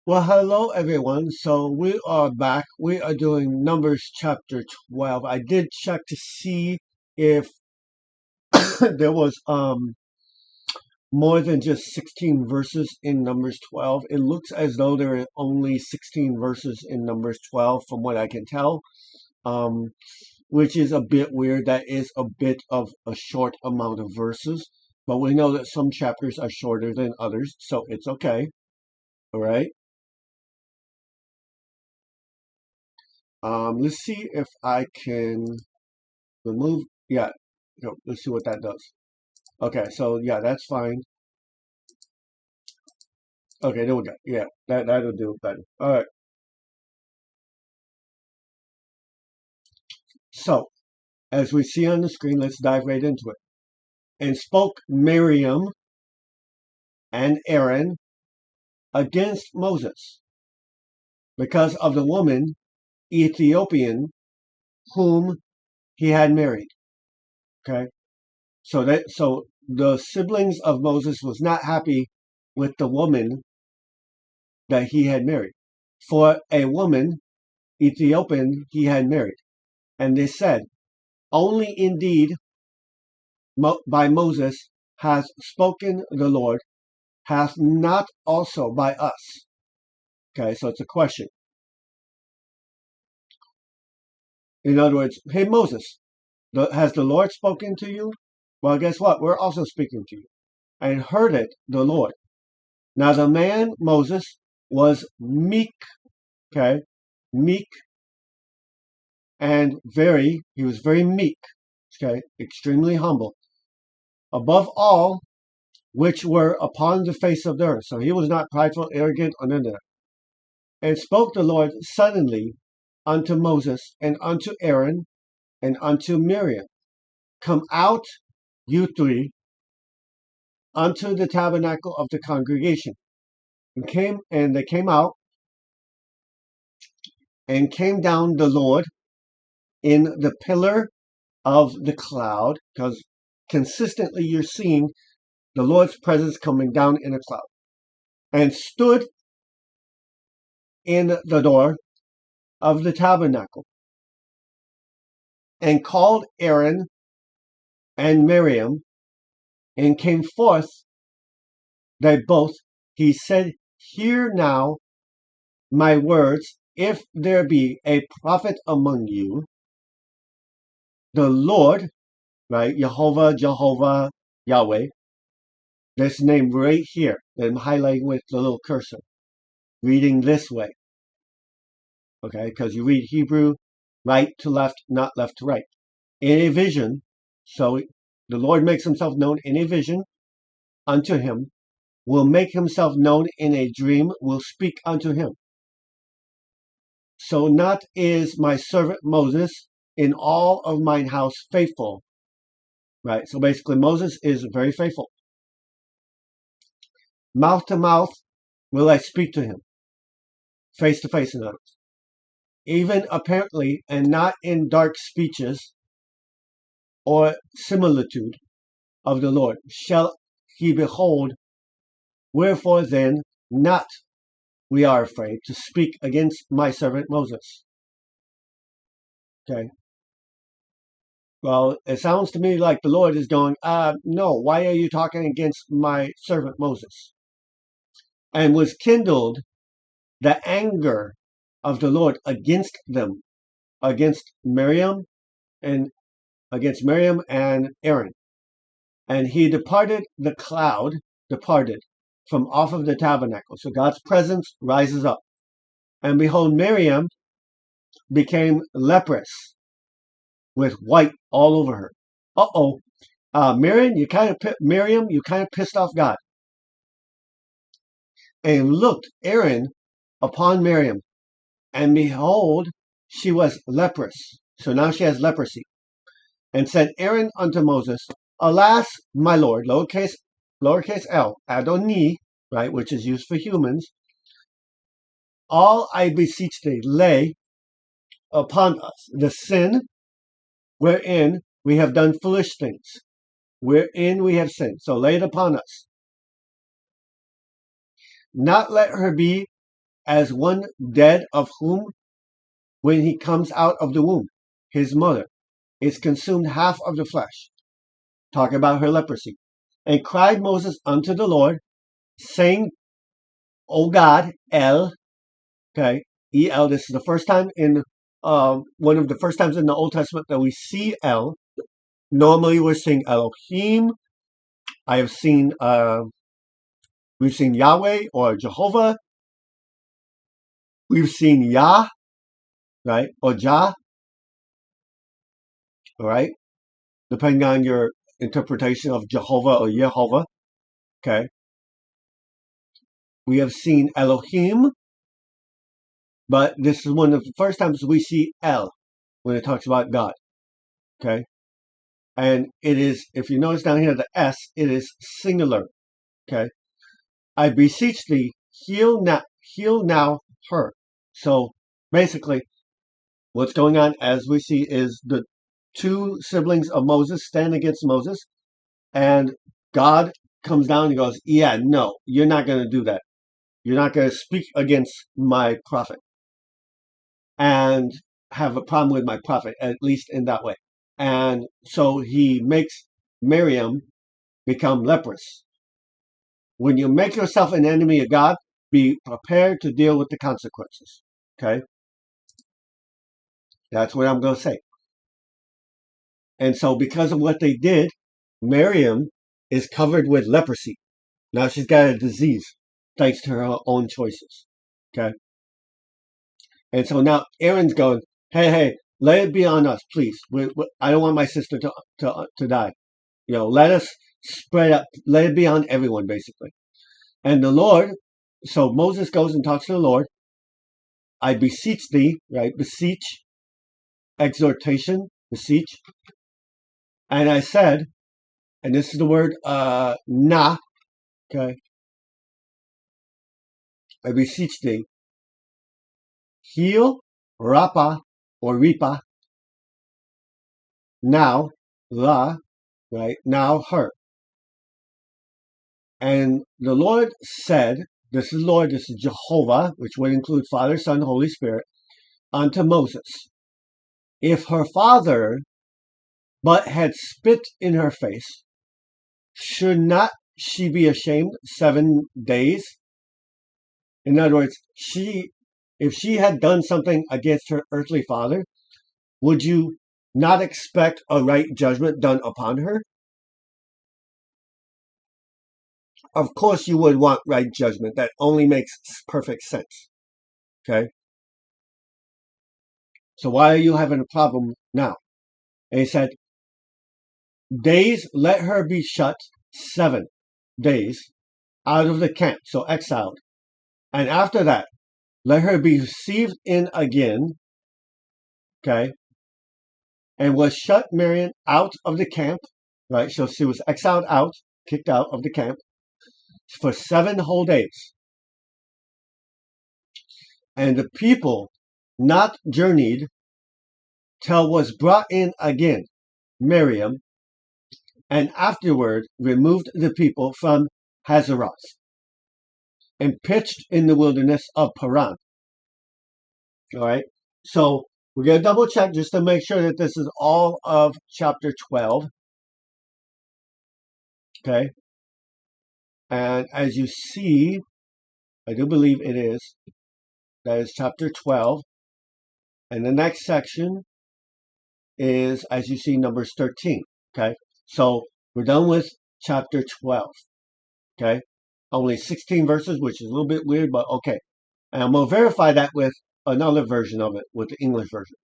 Well, hello everyone. So we are back. We are doing Numbers chapter 12. I did check to see if there was more than just 16 verses in Numbers 12. It looks as though there are only 16 verses in Numbers 12 from what I can tell. Um which is a bit weird. That is a bit of a short amount of verses, but we know that some chapters are shorter than others, so it's okay. All right. Let's see if I can remove, yeah, no, let's see what that does. Okay, so yeah, that's fine. Okay, there we go. Yeah, that'll do better. All right. So as we see on the screen, let's dive right into it. And spoke Miriam and Aaron against Moses because of the woman Ethiopian whom he had married. Okay, so the siblings of Moses was not happy with the woman that he had married. For a woman Ethiopian he had married. And they said, only indeed by Moses has spoken the Lord, hath not also by us. Okay, so it's a question. In other words, hey Moses, has the Lord spoken to you? Well, guess what? We're also speaking to you. And heard it the Lord. Now the man, Moses, was meek, okay, meek and he was very meek, okay, extremely humble. Above all, which were upon the face of the earth. So he was not prideful, arrogant, or none of that. And spoke the Lord suddenly unto Moses and unto Aaron and unto Miriam, come out, you three, unto the tabernacle of the congregation. And they came out and came down the Lord in the pillar of the cloud, because consistently you're seeing the Lord's presence coming down in a cloud, and stood in the door of the tabernacle, and called Aaron and Miriam, and came forth, they both. He said, hear now my words. If there be a prophet among you, the Lord, right, Jehovah, Yahweh, this name right here that I'm highlighting with the little cursor, reading this way, okay, because you read Hebrew right to left, not left to right. In a vision, so the Lord makes himself known in a vision unto him, will make himself known in a dream, will speak unto him. So not is my servant Moses in all of mine house faithful. Right? So basically Moses is very faithful. Mouth to mouth will I speak to him. Face to face, in others. Even apparently, and not in dark speeches or similitude of the Lord, shall he behold. Wherefore then not we are afraid to speak against my servant Moses. Okay. Well, it sounds to me like the Lord is going, no, why are you talking against my servant Moses? And was kindled the anger of the Lord against them, against Miriam and Aaron. And he departed, the cloud departed from off of the tabernacle. So God's presence rises up. And behold, Miriam became leprous with white all over her. Uh-oh. Miriam, you kind of pissed off God. And looked Aaron upon Miriam, and behold, she was leprous. So now she has leprosy. And said Aaron unto Moses, alas, my Lord, lowercase l, Adoni, right, which is used for humans, all I beseech thee, lay upon us the sin wherein we have done foolish things, wherein we have sinned. So lay it upon us. Not let her be as one dead, of whom, when he comes out of the womb, his mother is consumed half of the flesh. Talking about her leprosy. And cried Moses unto the Lord, saying, O God, El, okay, El, this is the first time in, one of the first times in the Old Testament that we see El. Normally we're seeing Elohim. I have seen, we've seen Yahweh or Jehovah. We've seen Yah, right, or Jah, all right, depending on your interpretation of Jehovah or Yehovah, okay. We have seen Elohim, but this is one of the first times we see El when it talks about God, okay. And it is, if you notice down here, the S, it is singular, okay. I beseech thee, heal now her. So basically, what's going on, as we see, is the two siblings of Moses stand against Moses, and God comes down and goes, yeah, no, you're not going to do that. You're not going to speak against my prophet and have a problem with my prophet, at least in that way. And so he makes Miriam become leprous. When you make yourself an enemy of God, be prepared to deal with the consequences. Okay? That's what I'm going to say. And so because of what they did, Miriam is covered with leprosy. Now she's got a disease thanks to her own choices. Okay? And so now Aaron's going, hey, let it be on us, please. I don't want my sister to die. You know, let us spread up. Let it be on everyone, basically. And the Lord, so Moses goes and talks to the Lord. I beseech thee, right? Beseech, exhortation, beseech. And I said, and this is the word na, okay? I beseech thee, heal, rapa, or ripa, now, la, right? Now her. And the Lord said, this is Lord, this is Jehovah, which would include Father, Son, Holy Spirit, unto Moses. If her father but had spit in her face, should not she be ashamed 7 days? In other words, if she had done something against her earthly father, would you not expect a right judgment done upon her? Of course you would want right judgment. That only makes perfect sense. Okay? So why are you having a problem now? And he said, days, let her be shut 7 days out of the camp, so exiled. And after that, let her be received in again, okay, and was shut Miriam out of the camp, right? So she was exiled out, kicked out of the camp for 7 whole days. And the people not journeyed till was brought in again Miriam, and afterward removed the people from Hazeroth and pitched in the wilderness of Paran. All right. So we're going to double check just to make sure that this is all of chapter 12. Okay. And as you see, I do believe it is. That is chapter 12. And the next section is, as you see, Numbers 13. Okay. So we're done with chapter 12. Okay. Only 16 verses, which is a little bit weird, but okay. And I'm going to verify that with another version of it, with the English version.